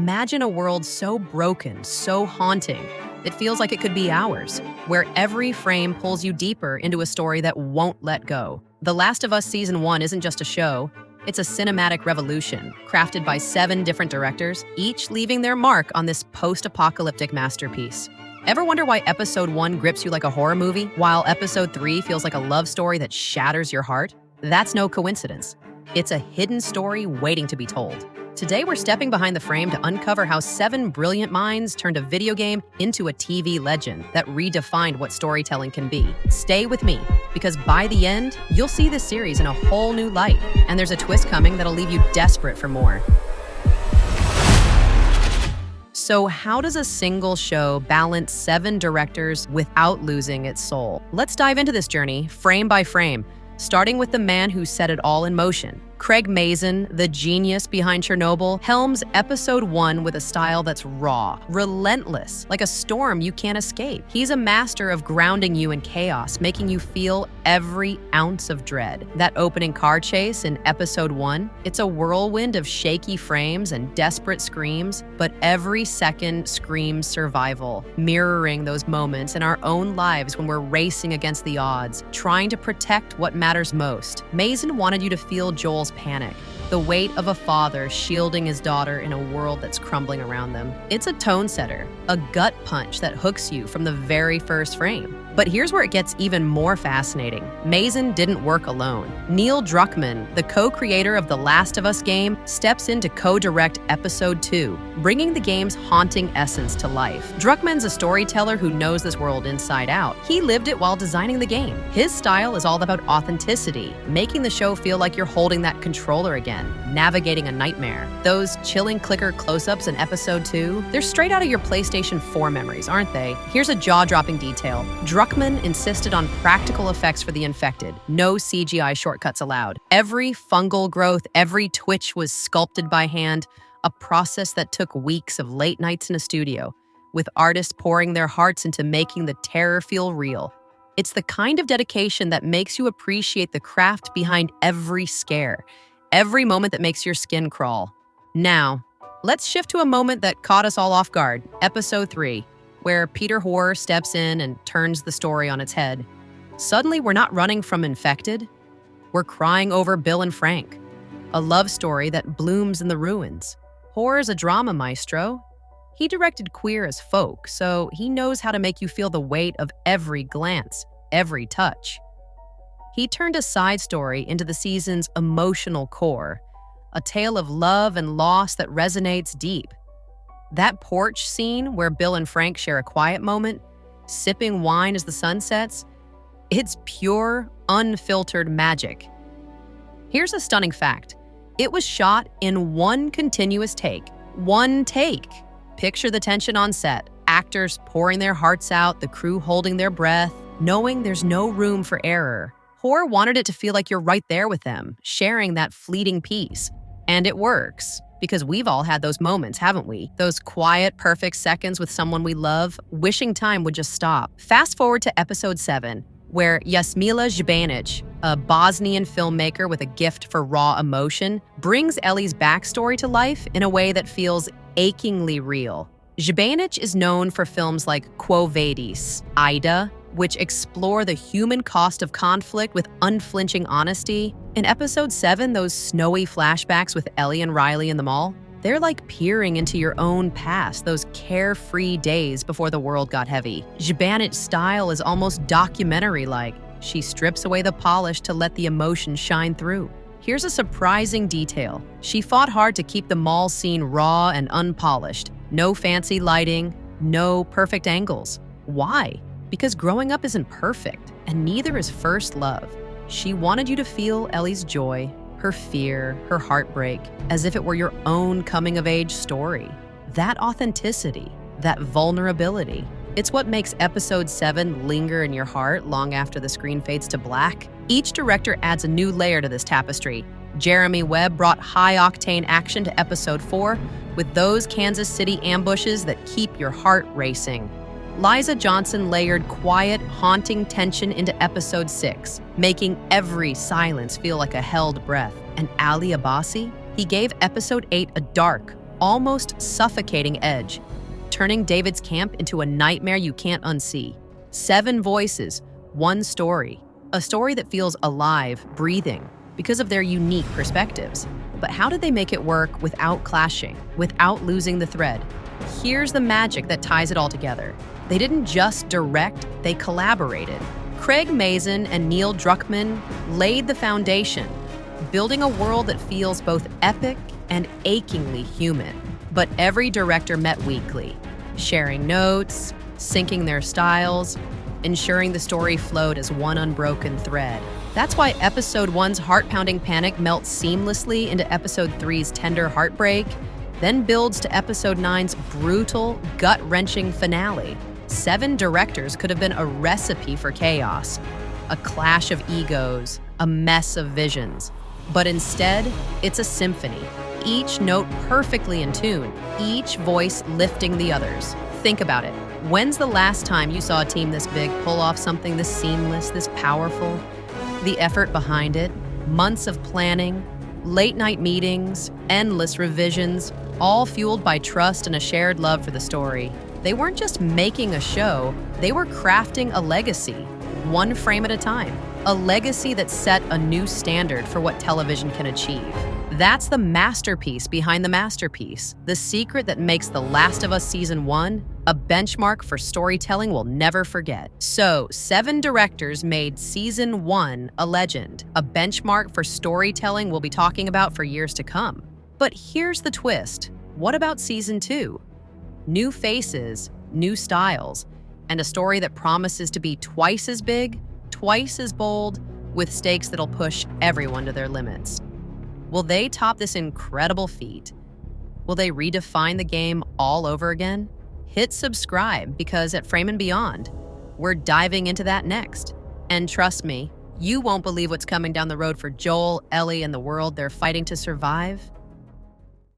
Imagine a world so broken, so haunting, it feels like it could be ours, where every frame pulls you deeper into a story that won't let go. The Last of Us Season 1 isn't just a show, it's a cinematic revolution, crafted by 7 different directors, each leaving their mark on this post-apocalyptic masterpiece. Ever wonder why Episode 1 grips you like a horror movie, while Episode 3 feels like a love story that shatters your heart? That's no coincidence. It's a hidden story waiting to be told. Today, we're stepping behind the frame to uncover how 7 brilliant minds turned a video game into a TV legend that redefined what storytelling can be. Stay with me, because by the end, you'll see this series in a whole new light, and there's a twist coming that'll leave you desperate for more. So how does a single show balance 7 directors without losing its soul? Let's dive into this journey, frame by frame, starting with the man who set it all in motion. Craig Mazin, the genius behind Chernobyl, helms Episode 1 with a style that's raw, relentless, like a storm you can't escape. He's a master of grounding you in chaos, making you feel every ounce of dread. That opening car chase in Episode 1, it's a whirlwind of shaky frames and desperate screams, but every second screams survival, mirroring those moments in our own lives when we're racing against the odds, trying to protect what matters most. Mazin wanted you to feel Joel's panic, the weight of a father shielding his daughter in a world that's crumbling around them. It's a tone setter, a gut punch that hooks you from the very first frame. But here's where it gets even more fascinating. Mazin didn't work alone. Neil Druckmann, the co-creator of The Last of Us game, steps in to co-direct Episode 2, bringing the game's haunting essence to life. Druckmann's a storyteller who knows this world inside out. He lived it while designing the game. His style is all about authenticity, making the show feel like you're holding that controller again, navigating a nightmare. Those chilling clicker close-ups in Episode 2, they're straight out of your PlayStation 4 memories, aren't they? Here's a jaw-dropping detail. Druckmann insisted on practical effects for the infected. No CGI shortcuts allowed. Every fungal growth, every twitch was sculpted by hand, a process that took weeks of late nights in a studio, with artists pouring their hearts into making the terror feel real. It's the kind of dedication that makes you appreciate the craft behind every scare, every moment that makes your skin crawl. Now, let's shift to a moment that caught us all off guard, Episode 3, where Peter Horror steps in and turns the story on its head. Suddenly, we're not running from infected. We're crying over Bill and Frank, a love story that blooms in the ruins. Horror's a drama maestro. He directed Queer as Folk, so he knows how to make you feel the weight of every glance, every touch. He turned a side story into the season's emotional core, a tale of love and loss that resonates deep. That porch scene where Bill and Frank share a quiet moment, sipping wine as the sun sets, it's pure, unfiltered magic. Here's a stunning fact. It was shot in one continuous take. One take. Picture the tension on set, actors pouring their hearts out, the crew holding their breath, knowing there's no room for error. Horror wanted it to feel like you're right there with them, sharing that fleeting peace. And it works. Because we've all had those moments, haven't we? Those quiet, perfect seconds with someone we love, wishing time would just stop. Fast forward to Episode 7, where Jasmila Jbanic, a Bosnian filmmaker with a gift for raw emotion, brings Ellie's backstory to life in a way that feels achingly real. Jbanic is known for films like Quo Vadis, Ida, which explore the human cost of conflict with unflinching honesty. In Episode 7, those snowy flashbacks with Ellie and Riley in the mall, they're like peering into your own past, those carefree days before the world got heavy. Jbanic's style is almost documentary-like. She strips away the polish to let the emotion shine through. Here's a surprising detail. She fought hard to keep the mall scene raw and unpolished. No fancy lighting, no perfect angles. Why? Because growing up isn't perfect, and neither is First Love. She wanted you to feel Ellie's joy, her fear, her heartbreak, as if it were your own coming-of-age story. That authenticity, that vulnerability, it's what makes Episode 7 linger in your heart long after the screen fades to black. Each director adds a new layer to this tapestry. Jeremy Webb brought high-octane action to Episode 4 with those Kansas City ambushes that keep your heart racing. Liza Johnson layered quiet, haunting tension into Episode 6, making every silence feel like a held breath. And Ali Abbasi? He gave Episode 8 a dark, almost suffocating edge, turning David's camp into a nightmare you can't unsee. 7 voices, one story. A story that feels alive, breathing, because of their unique perspectives. But how did they make it work without clashing, without losing the thread? Here's the magic that ties it all together. They didn't just direct, they collaborated. Craig Mazin and Neil Druckmann laid the foundation, building a world that feels both epic and achingly human. But every director met weekly, sharing notes, syncing their styles, ensuring the story flowed as one unbroken thread. That's why Episode 1's heart-pounding panic melts seamlessly into Episode 3's tender heartbreak, then builds to Episode 9's brutal, gut-wrenching finale. 7 directors could have been a recipe for chaos, a clash of egos, a mess of visions. But instead, it's a symphony, each note perfectly in tune, each voice lifting the others. Think about it. When's the last time you saw a team this big pull off something this seamless, this powerful? The effort behind it, months of planning, late-night meetings, endless revisions, all fueled by trust and a shared love for the story. They weren't just making a show, they were crafting a legacy, one frame at a time. A legacy that set a new standard for what television can achieve. That's the masterpiece behind the masterpiece, the secret that makes The Last of Us Season 1 a benchmark for storytelling we'll never forget. So, 7 directors made Season 1 a legend, a benchmark for storytelling we'll be talking about for years to come. But here's the twist. What about Season 2? New faces, new styles, and a story that promises to be twice as big, twice as bold, with stakes that'll push everyone to their limits. Will they top this incredible feat? Will they redefine the game all over again? Hit subscribe, because at Frame and Beyond, we're diving into that next. And trust me, you won't believe what's coming down the road for Joel, Ellie, and the world they're fighting to survive.